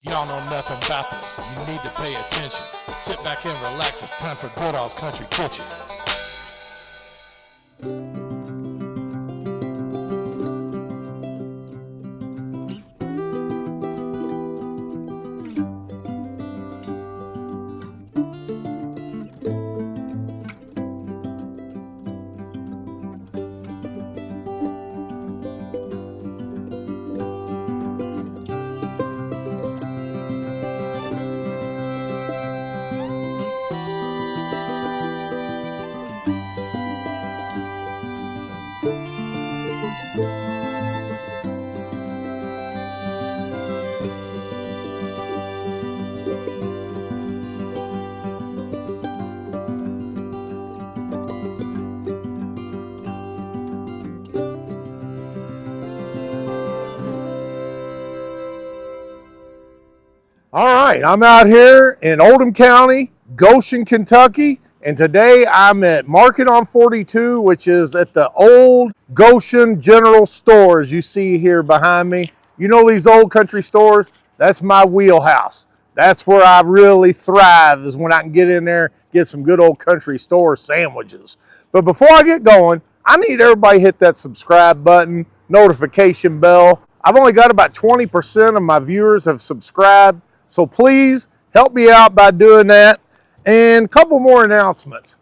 Y'all know nothing about this. You need to pay attention. Sit back and relax. It's time for Goodall's Country Kitchen. All right, I'm out here in Oldham County, Goshen, Kentucky, and today I'm at Market on 42, which is at the old Goshen General Store, as you see here behind me. You know these old country stores? That's my wheelhouse. That's where I really thrive, is when I can get in there, get some good old country store sandwiches. But before I get going, I need everybody to hit that subscribe button, notification bell. I've only got about 20% of my viewers have subscribed. So please help me out by doing that. And a couple more announcements.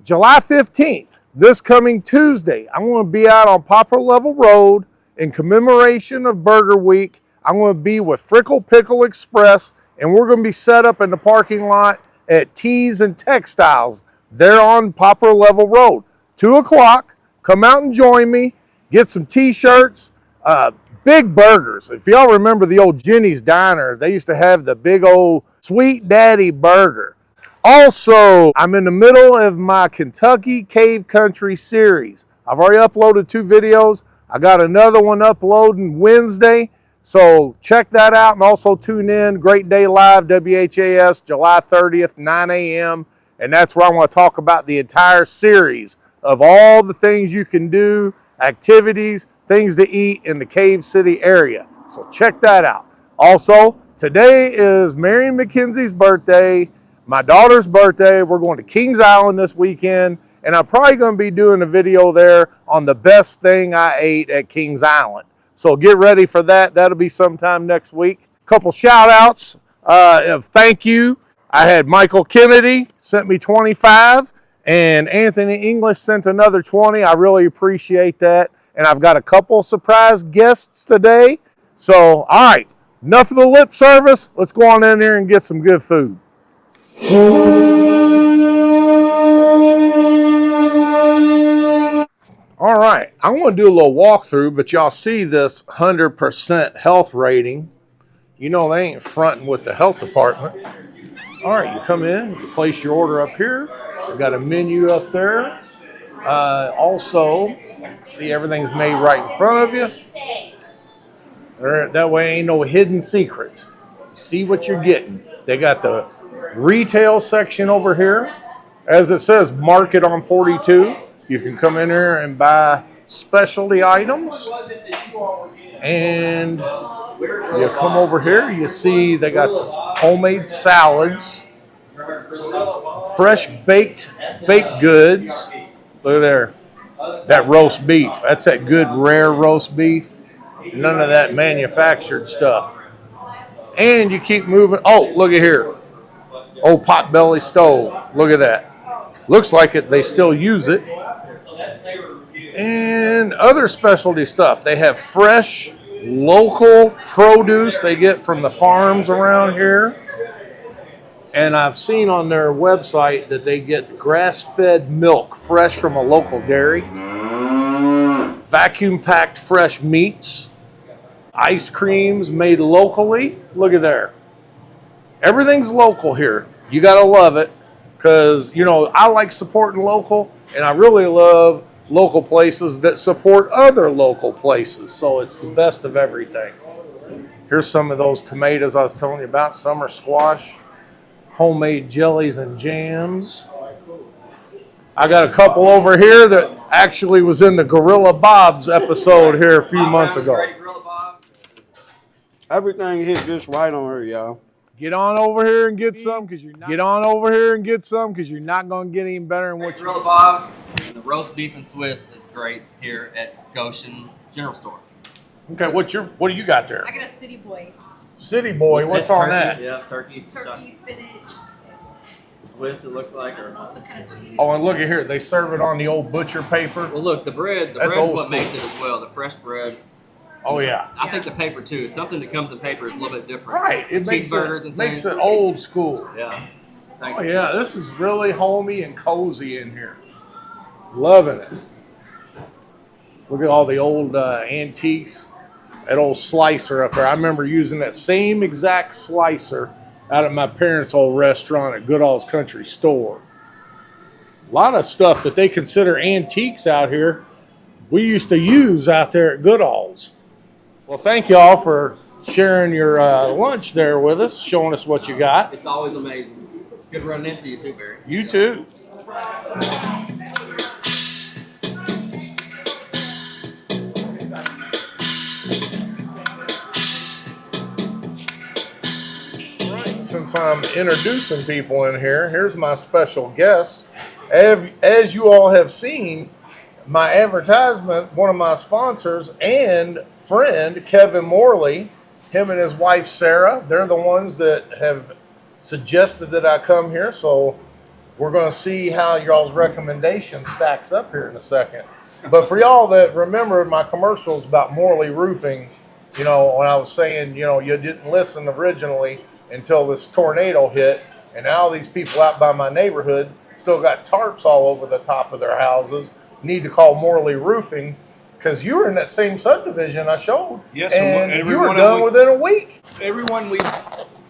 July 15th, this coming Tuesday, I'm going to be out on Poplar Level Road in commemoration of Burger Week. I'm going to be with Frickle Pickle Express, and we're going to be set up in the parking lot at Tees and Textiles. They're on Poplar Level Road. 2 o'clock, come out and join me, get some t-shirts, big burgers. If y'all remember the old Jenny's Diner, they used to have the big old Sweet Daddy burger. Also, I'm in the middle of my Kentucky Cave Country series. I've already uploaded 2 videos. I got another one uploading Wednesday. So check that out and also tune in. Great Day Live, WHAS, July 30th, 9 a.m. And that's where I want to talk about the entire series of all the things you can do, activities, things to eat in the Cave City area. So check that out. Also, today is Marion McKenzie's birthday, my daughter's birthday. We're going to Kings Island this weekend, and I'm probably going to be doing a video there on the best thing I ate at Kings Island. So get ready for that. That'll be sometime next week. A couple shout outs of thank you. I had Michael Kennedy sent me 25, and Anthony English sent another 20. I really appreciate that. And I've got a couple surprise guests today. So, all right, enough of the lip service. Let's go on in there and get some good food. All right, I want to do a little walkthrough, but y'all see this 100% health rating. You know they ain't fronting with the health department. All right, you come in, you place your order up here. We've got a menu up there. Also, see, everything's made right in front of you. That way ain't no hidden secrets. See what you're getting. They got the retail section over here. As it says, Market on 42. You can come in here and buy specialty items. And you come over here, you see they got this homemade salads, fresh baked goods. Look at there. That roast beef. That's that good rare roast beef. None of that manufactured stuff. And you keep moving. Oh, look at here. Old potbelly stove. Look at that. Looks like it. They still use it. And other specialty stuff. They have fresh, local produce they get from the farms around here. And I've seen on their website that they get grass-fed milk fresh from a local dairy, vacuum-packed fresh meats, ice creams made locally. Look at there. Everything's local here. You got to love it because, you know, I like supporting local, and I really love local places that support other local places. So it's the best of everything. Here's some of those tomatoes I was telling you about, summer squash. Homemade jellies and jams. I got a couple over here that actually was in the Gorilla Bob's episode here a few months ago. Everything hit just right on her, y'all. Get on over here and get some, because you're not going to get any better than what you Grill Bob's. The roast beef and Swiss is great here at Goshen General Store. Okay, what do you got there? I got a city boy. City boy, what's on that? Yeah, turkey. Turkey, spinach, Swiss, it looks like, or some kind of cheese. Oh, and look at here, they serve it on the old butcher paper. well, look, the bread. The That's bread's old what school. makes it as well. The fresh bread. Oh yeah, I think the paper too. Something that comes in paper is a little bit different. right. It Cheeseburgers and makes things. it old school. Yeah. Thank Oh you. yeah, this is really homey and cozy in here. Loving it. Look at all the old antiques. That old slicer up there. I remember using that same exact slicer out at my parents' old restaurant at Goodall's Country Store. A lot of stuff that they consider antiques out here, we used to use out there at Goodall's. Well, thank you all for sharing your lunch there with us, showing us what you got. It's always amazing. It's good running into you too, Barry. You too. Since I'm introducing people in here, here's my special guest. As you all have seen, my advertisement, one of my sponsors and friend, Kevin Morley, him and his wife, Sarah, they're the ones that have suggested that I come here. So we're going to see how y'all's recommendation stacks up here in a second. But for y'all that remember my commercials about Morley Roofing, you know, when I was saying, you know, you didn't listen originally until this tornado hit, and now these people out by my neighborhood still got tarps all over the top of their houses, need to call Morley Roofing, because you were in that same subdivision I showed. Yes, and you were done within a week. Everyone we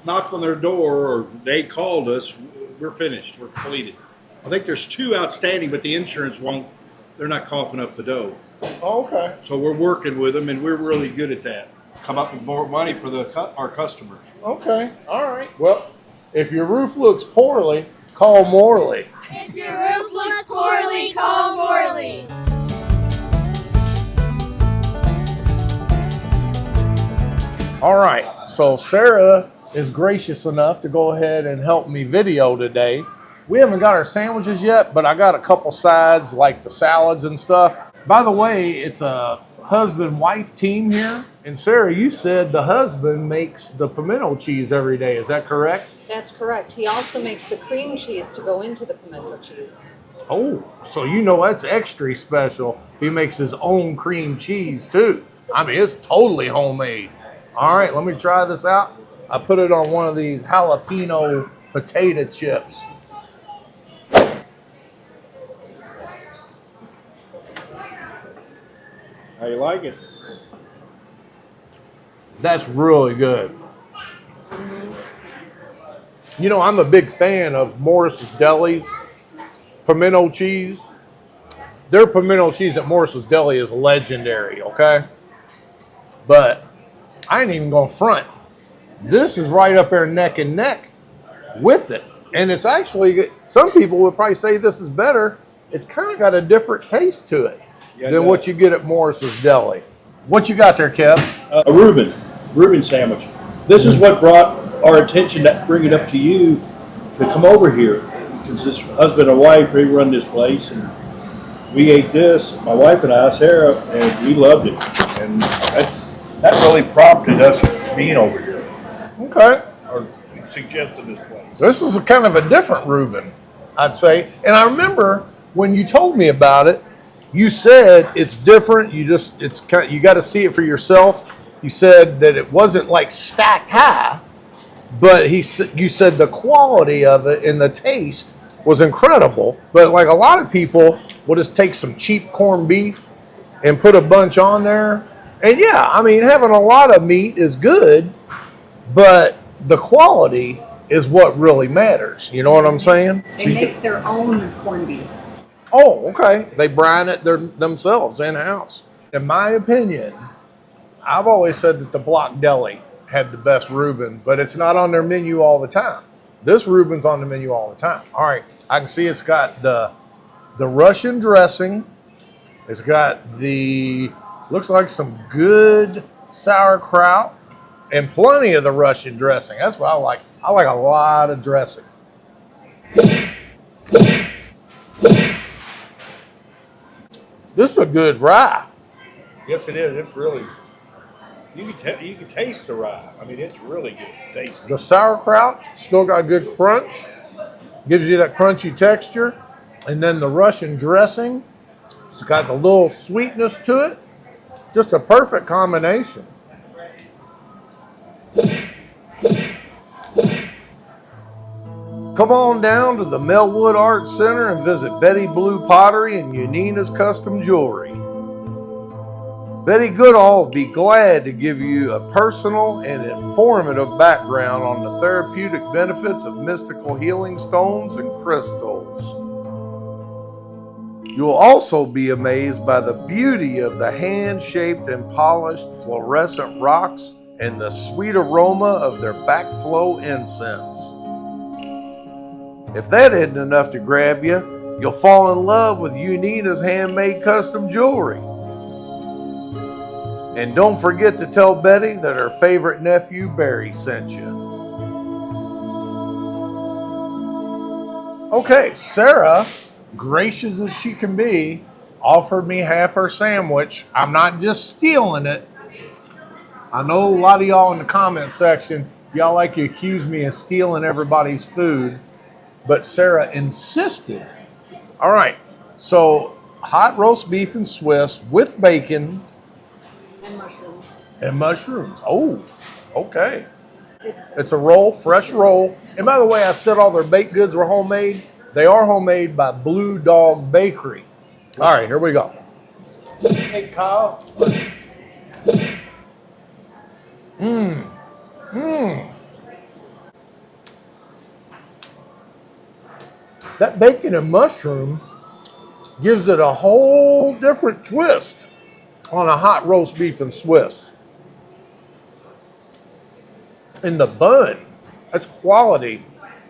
knocked on their door or they called us, we're finished, we're completed. I think there's 2 outstanding, but the insurance won't, they're not coughing up the dough. Oh, okay. So we're working with them, and we're really good at that. Come up with more money for our customers. Okay. All right. Well, if your roof looks poorly, call Morley. If your roof looks poorly, call Morley. All right. So Sarah is gracious enough to go ahead and help me video today. We haven't got our sandwiches yet, but I got a couple sides like the salads and stuff. By the way, it's a husband-wife team here. And Sarah, you said the husband makes the pimento cheese every day. Is that correct? That's correct. He also makes the cream cheese to go into the pimento cheese. Oh, so you know that's extra special. He makes his own cream cheese too. I mean, it's totally homemade. All right, let me try this out. I put it on one of these jalapeno potato chips. How you like it? That's really good. You know, I'm a big fan of Morris's Deli's pimento cheese. Their pimento cheese at Morris's Deli is legendary, okay? But I ain't even gonna front. This is right up there neck and neck with it. And it's actually, some people would probably say this is better. It's kind of got a different taste to it than what you get at Morris's Deli. What you got there, Kev? A Reuben sandwich. This is what brought our attention to bring it up to you to come over here. Because this husband and wife, they run this place, and we ate this, my wife and I, Sarah, and we loved it. And that really prompted us being over here, Okay. or suggested this place. This is a kind of a different Reuben, I'd say. And I remember when you told me about it, you said it's different. You got to see it for yourself. You said that it wasn't like stacked high, but you said the quality of it and the taste was incredible. But like a lot of people will just take some cheap corned beef and put a bunch on there. And yeah, I mean, having a lot of meat is good, but the quality is what really matters. You know what I'm saying? They make their own corned beef. Oh, okay. They brine it themselves in-house. In my opinion, I've always said that the Block Deli had the best Reuben, but it's not on their menu all the time. This Reuben's on the menu all the time. All right, I can see it's got the Russian dressing. It's got looks like some good sauerkraut. And plenty of the Russian dressing. That's what I like. I like a lot of dressing. This is a good rye. Yes, it is. It's really. You can taste the rye. I mean, it's really good. Tasty. The sauerkraut still got good crunch. Gives you that crunchy texture. And then the Russian dressing, it's got a little sweetness to it. Just a perfect combination. Come on down to the Melwood Art Center and visit Betty Blue Pottery and Yanina's Custom Jewelry. Betty Goodall will be glad to give you a personal and informative background on the therapeutic benefits of mystical healing stones and crystals. You will also be amazed by the beauty of the hand-shaped and polished fluorescent rocks and the sweet aroma of their backflow incense. If that isn't enough to grab you, you'll fall in love with Yanina's handmade custom jewelry. And don't forget to tell Betty that her favorite nephew, Barry, sent you. Okay, Sarah, gracious as she can be, offered me half her sandwich. I'm not just stealing it. I know a lot of y'all in the comment section, y'all like to accuse me of stealing everybody's food, but Sarah insisted. All right, so hot roast beef and Swiss with bacon. And mushrooms. And mushrooms. Oh, okay. It's a roll, fresh roll. And by the way, I said all their baked goods were homemade. They are homemade by Blue Dog Bakery. All right, here we go. Hey, Kyle. That bacon and mushroom gives it a whole different twist on a hot roast beef and Swiss. And the bun, that's quality.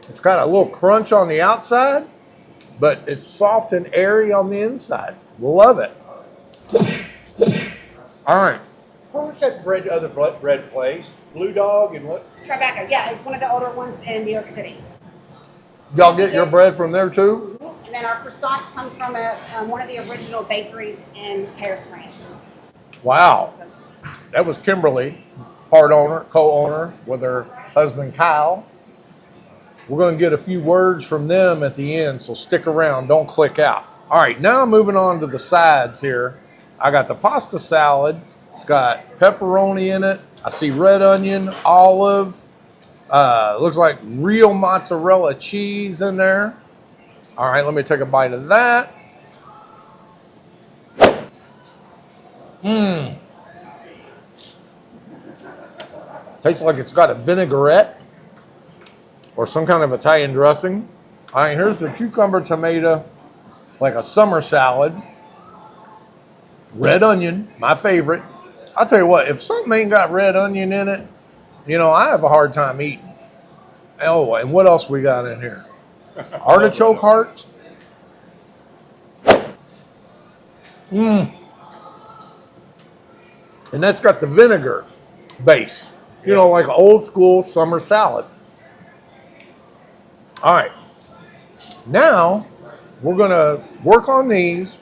It's got a little crunch on the outside, but it's soft and airy on the inside. Love it. All right. Where was that other bread place? Blue Dog and what? Tribeca, yeah, it's one of the older ones in New York City. Y'all get your bread from there too? And then our croissants come from one of the original bakeries in Paris, France. Wow. That was Kimberly, co-owner with her husband Kyle. We're going to get a few words from them at the end, so stick around. Don't click out. All right, now moving on to the sides here. I got the pasta salad. It's got pepperoni in it. I see red onion, olive. Looks like real mozzarella cheese in there. All right, let me take a bite of that. Tastes like it's got a vinaigrette or some kind of Italian dressing. All right, here's the cucumber tomato, like a summer salad. Red onion, my favorite. I'll tell you what, if something ain't got red onion in it, you know, I have a hard time eating. Oh, and what else we got in here? Artichoke hearts. And that's got the vinegar base. You know, like an old school summer salad. All right. Now, we're going to work on these,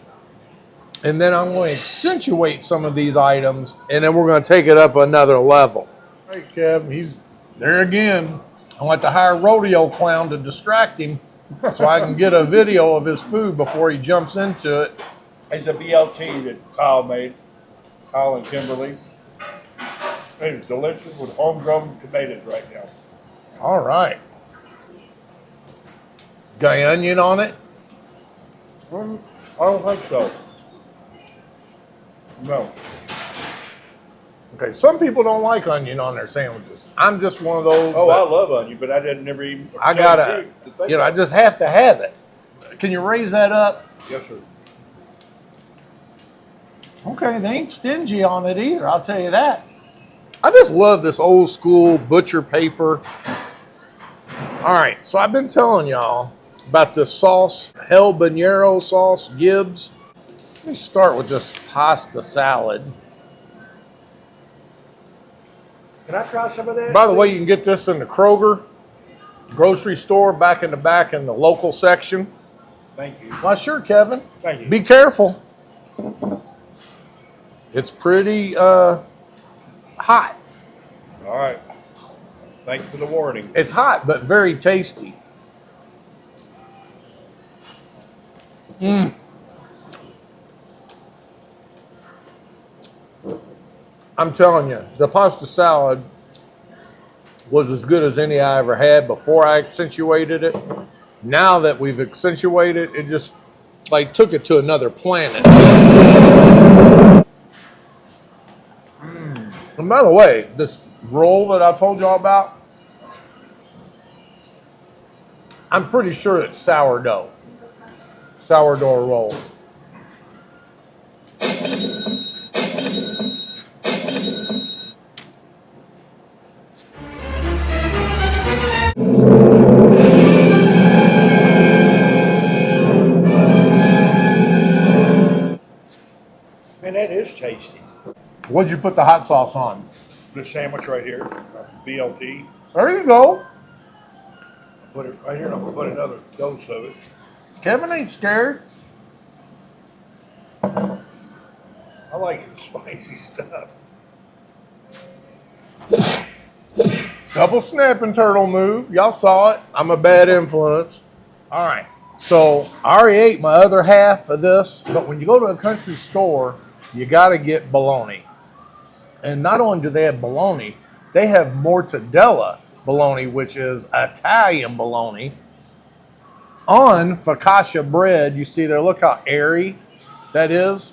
and then I'm going to accentuate some of these items, and then we're going to take it up another level. All right, Kev, he's there again. I want to hire a rodeo clown to distract him so I can get a video of his food before he jumps into it. It's a BLT that Kyle made. Kyle and Kimberly. It's delicious with homegrown tomatoes right now. All right. Got an onion on it? I don't think so. No. Okay, some people don't like onion on their sandwiches. I'm just one of those. Oh, I love onion, but I didn't never even. I gotta, I just have to have it. Can you raise that up? Yes, sir. Okay, they ain't stingy on it either, I'll tell you that. I just love this old school butcher paper. All right, so I've been telling y'all about this sauce, El Banero sauce, Gibbs. Let me start with this pasta salad. Can I try some of that? By the way, you can get this in the Kroger grocery store back in the back in the local section. Thank you. Well, sure, Kevin. Thank you. Be careful. It's pretty hot. All right. Thanks for the warning. It's hot, but very tasty. I'm telling you, the pasta salad was as good as any I ever had before I accentuated it. Now that we've accentuated it, just like took it to another planet. And by the way, this roll that I told y'all about, I'm pretty sure it's sourdough. Sourdough roll. Man, that is tasty. What'd you put the hot sauce on? This sandwich right here, BLT. There you go. Put it right here, and I'm gonna put another dose of it. Kevin ain't scared. I like spicy stuff. Double snapping turtle move. Y'all saw it. I'm a bad influence. All right. So I already ate my other half of this, but when you go to a country store, you got to get bologna. And not only do they have bologna, they have mortadella bologna, which is Italian bologna, on focaccia bread. You see there, look how airy that is.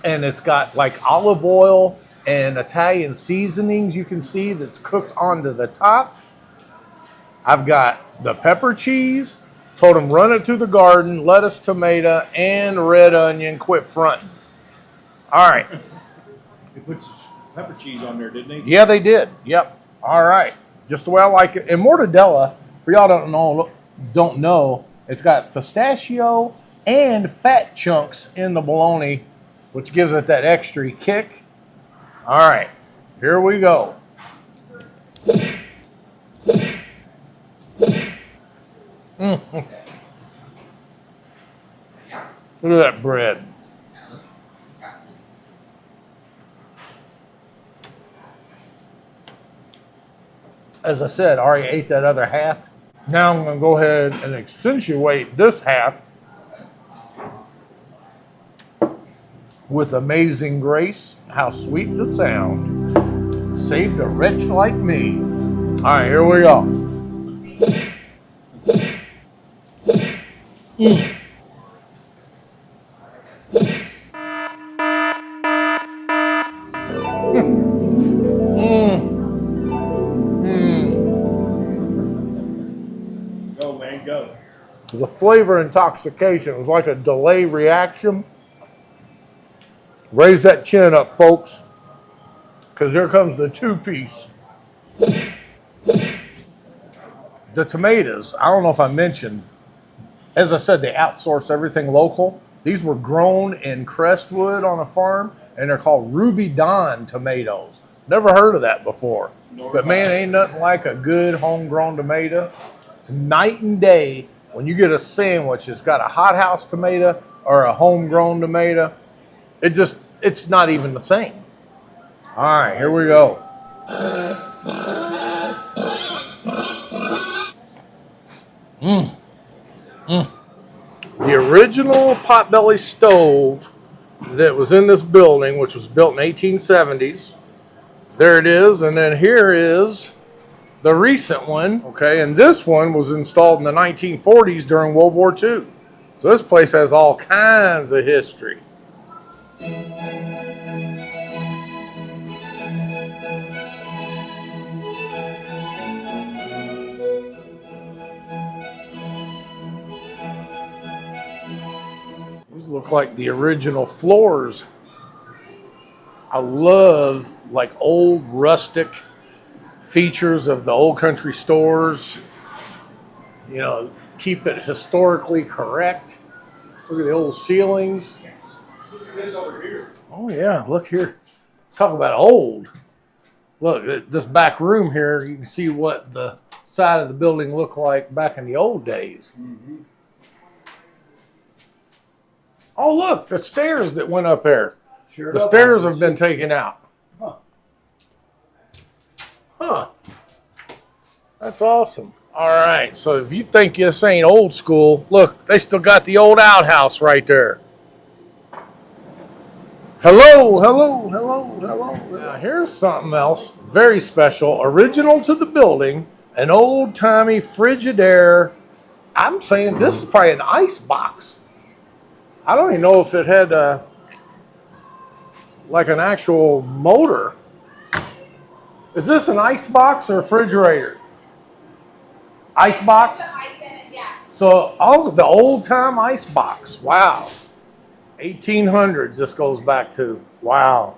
And it's got like olive oil and Italian seasonings you can see that's cooked onto the top. I've got the pepper cheese, told them run it through the garden, lettuce, tomato, and red onion, quit fronting. All right. They put some pepper cheese on there, didn't they? Yeah, they did. Yep. All right. Just the way I like it. And mortadella, for y'all don't know, it's got pistachio and fat chunks in the bologna, which gives it that extra kick. All right, here we go. Look at that bread. As I said, I already ate that other half. Now I'm going to go ahead and accentuate this half with Amazing Grace. How sweet the sound. Saved a wretch like me. All right, here we go. Go, man, go. The flavor intoxication was like a delay reaction. Raise that chin up, folks, because here comes the two-piece. The tomatoes, I don't know if I mentioned, as I said, they outsource everything local. These were grown in Crestwood on a farm, and they're called Ruby Dawn tomatoes. Never heard of that before. But man, ain't nothing like a good homegrown tomato. It's night and day when you get a sandwich that's got a hothouse tomato or a homegrown tomato. It's not even the same. All right, here we go. The original potbelly stove that was in this building, which was built in 1870s. There it is, and then here is the recent one, okay, and this one was installed in the 1940s during World War II. So this place has all kinds of history. These look like the original floors. I love like old rustic features of the old country stores. You know, keep it historically correct. Look at the old ceilings. Oh yeah, look here. Talk about old. Look, this back room here, you can see what the side of the building looked like back in the old days. Mm-hmm. Oh, look, the stairs that went up there. Sure The enough, stairs have been taken out. Huh. Huh. That's awesome. All right, so if you think this ain't old school, look, they still got the old outhouse right there. Hello, hello, hello, hello. Now here's something else very special, original to the building, an old-timey Frigidaire. I'm saying this is probably an ice box. I don't even know if it had like an actual motor. Is this an ice box or a refrigerator? Ice box? Yeah. So all of the old time ice box. Wow. 1800s this goes back to. Wow.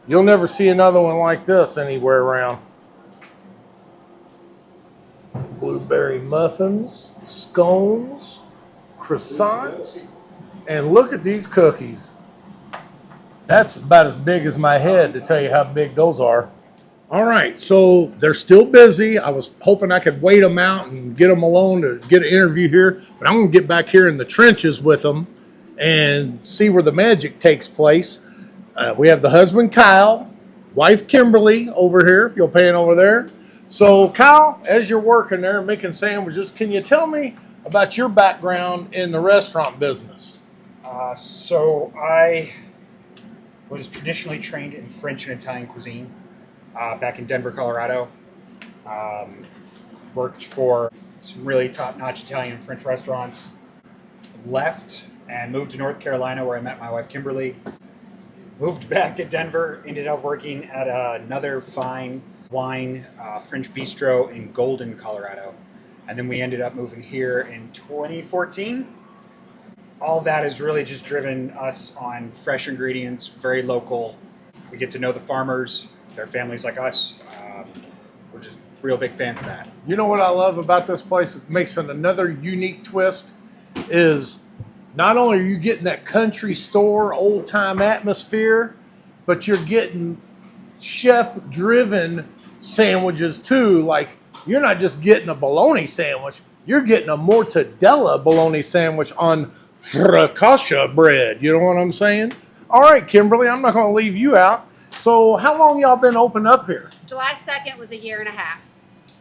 You'll never see another one like this anywhere around. Blueberry muffins, scones, croissants, and look at these cookies. That's about as big as my head to tell you how big those are. All right, so they're still busy. I was hoping I could wait them out and get them alone to get an interview here, but I'm going to get back here in the trenches with them and see where the magic takes place. We have the husband, Kyle, wife, Kimberly, over here, if you'll pan over there. So, Kyle, as you're working there making sandwiches, can you tell me about your background in the restaurant business? So I was traditionally trained in French and Italian cuisine back in Denver, Colorado. Worked for some really top-notch Italian and French restaurants. Left and moved to North Carolina where I met my wife, Kimberly. Moved back to Denver, ended up working at another fine wine French bistro in Golden, Colorado. And then we ended up moving here in 2014. All that has really just driven us on fresh ingredients, very local. We get to know the farmers, their families like us. We're just real big fans of that. You know what I love about this place? It makes it another unique twist is not only are you getting that country store, old time atmosphere, but you're getting chef driven sandwiches too. Like you're not just getting a bologna sandwich, you're getting a mortadella bologna sandwich on focaccia bread. You know what I'm saying? All right, Kimberly, I'm not going to leave you out. So how long y'all been open up here? July 2nd was a year and a half.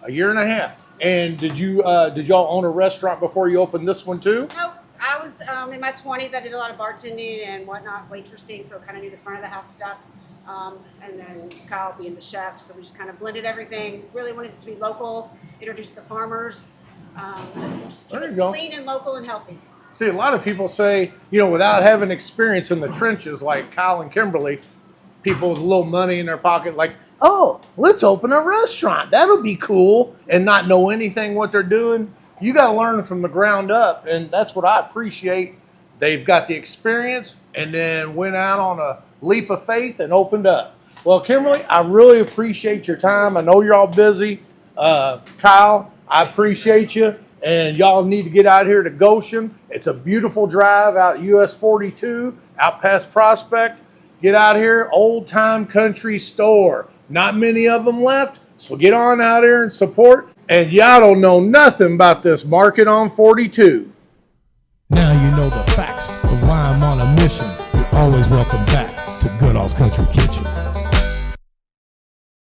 A year and a half. And did y'all own a restaurant before you opened this one too? Nope. I was in my 20s. I did a lot of bartending and whatnot, waitressing, so kind of knew the front of the house stuff. And then Kyle being the chef, so we just kind of blended everything. Really wanted it to be local, introduce the farmers, just keep There you it go. clean and local and healthy. See, a lot of people say, without having experience in the trenches like Kyle and Kimberly, people with a little money in their pocket, like, oh, let's open a restaurant. That'll be cool, and not know anything what they're doing. You got to learn from the ground up, and that's what I appreciate. They've got the experience and then went out on a leap of faith and opened up. Well, Kimberly, I really appreciate your time. I know you're all busy. Kyle, I appreciate you. And y'all need to get out here to Goshen. It's a beautiful drive out US 42, out past Prospect. Get out here, old time country store. Not many of them left, so get on out here and support. And y'all don't know nothing about this market on 42. Now you know the facts of why I'm on a mission. You're always welcome back to Goodall's Country Kitchen.